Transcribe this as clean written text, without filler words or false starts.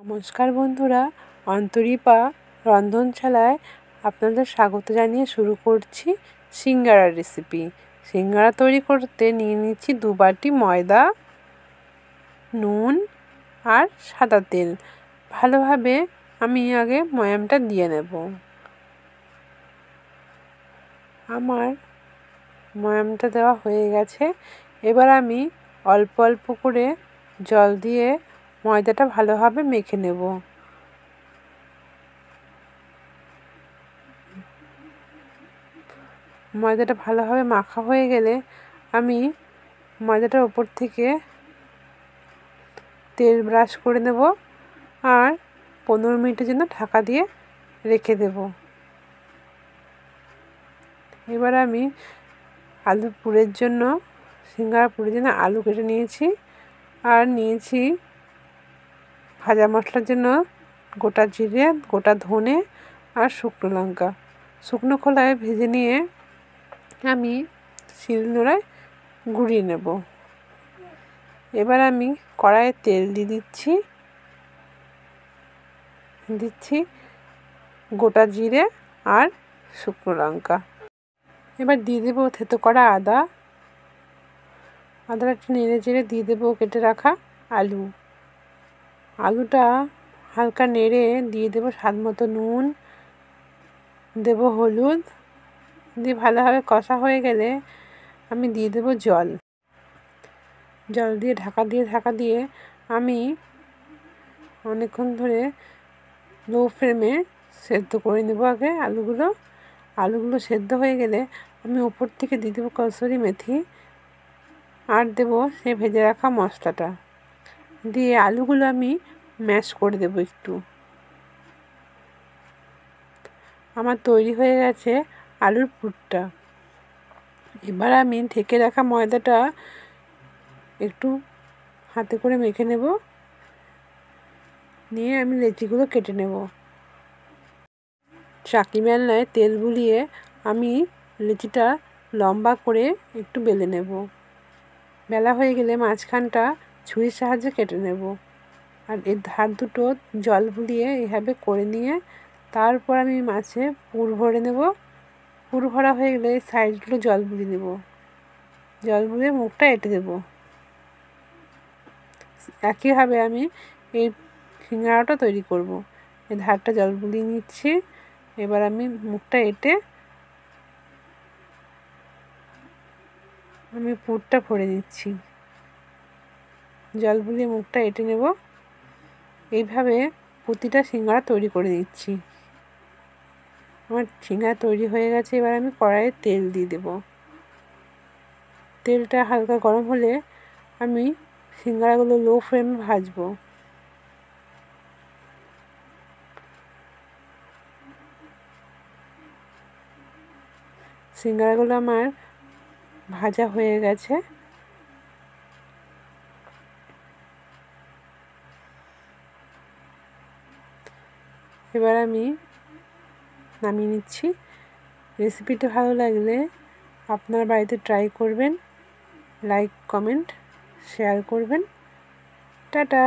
নমস্কার বন্ধুরা, অন্তরীপা রন্ধনশালায় আপনাদের স্বাগত জানিয়ে শুরু করছি সিঙ্গারার রেসিপি। সিঙ্গারা তৈরি করতে নিয়ে নিচ্ছি 2 বাটি ময়দা, নুন আর সাদা তেল। ভালোভাবে আমি আগে ময়ামটা দিয়ে নেব। আমার ময়ামটা দেওয়া হয়ে গেছে। এবার আমি অল্প অল্প করে জল দিয়ে ময়দাটা ভালোভাবে মেখে নেব। ময়দাটা ভালোভাবে মাখা হয়ে গেলে আমি ময়দাটার ওপর থেকে তেল ব্রাশ করে নেব আর 15 মিনিটের জন্য ঢাকা দিয়ে রেখে দেব। এবার আমি আলুর পুরের জন্য সিঙ্গারা পুরের জন্য আলু কেটে নিয়েছি আর নিয়েছি ভাজা মশলার জন্য গোটা জিরে, গোটা ধনে আর শুকনো লঙ্কা। শুকনো খোলায় ভেজে নিয়ে আমি শিলনোড়ায় গুঁড়িয়ে নেব। এবার আমি কড়াইয়ে তেল দিয়ে দিচ্ছি গোটা জিরে আর শুকনো লঙ্কা। এবার দিয়ে দেবো থেতো করা আদাটা একটু নেড়ে চেড়ে দিয়ে দেবো কেটে রাখা আলুটা হালকা নেড়ে দিয়ে দেবো স্বাদ মতো নুন, দেবো হলুদ, দিয়ে ভালোভাবে কষা হয়ে গেলে আমি দিয়ে দেবো জল দিয়ে ঢাকা দিয়ে আমি অনেকক্ষণ ধরে লো ফ্লেমে সেদ্ধ করে নেব। আগে আলুগুলো সেদ্ধ হয়ে গেলে আমি উপর থেকে দিয়ে দেবো কসুরি মেথি আর দেবো সেই ভেজে রাখা মশলাটা দিয়ে আলুগুলো আমি ম্যাশ করে দেবো একটু। আমার তৈরি হয়ে গেছে আলুর পুরটা। এবার আমি ঢেকে রাখা ময়দাটা একটু হাতে করে মেখে নেব, নিয়ে আমি লেচিগুলো কেটে নেব। চাকি বেলনায় তেল বুলিয়ে আমি লেচিটা লম্বা করে একটু বেলে নেব। বেলা হয়ে গেলে মাঝখানটা ছুরির সাহায্যে কেটে নেব আর এর ধার দুটো জল বুলিয়ে এভাবে করে নিয়ে তারপর আমি মাছে পুর ভরে নেব। পুর ভরা হয়ে গেলে সাইডগুলো জল বুলিয়ে নেব, জল বুলিয়ে মুখটা এঁটে দেব। একইভাবে আমি এই সিঙ্গারাটা তৈরি করব। এই ধারটা জল বুলিয়ে নিচ্ছি। এবার আমি মুখটা এঁটে আমি পুরটা ভরে নিচ্ছি, জল বুলিয়ে মুখটা এঁটে নেব। এইভাবে প্রতিটা সিঙ্গারা তৈরি করে নিচ্ছি। আমার সিঙ্গারা তৈরি হয়ে গেছে। এবার আমি কড়াইয়ে তেল দিয়ে দেব। তেলটা হালকা গরম হলে আমি সিঙ্গারাগুলো লো ফ্লেমে ভাজবো। সিঙ্গারাগুলো আমার ভাজা হয়ে গেছে। এবার আমি নামিয়ে নিচ্ছি। রেসিপিটা ভালো লাগলে আপনার বাড়িতে ট্রাই করবেন, লাইক, কমেন্ট, শেয়ার করবেন। টাটা।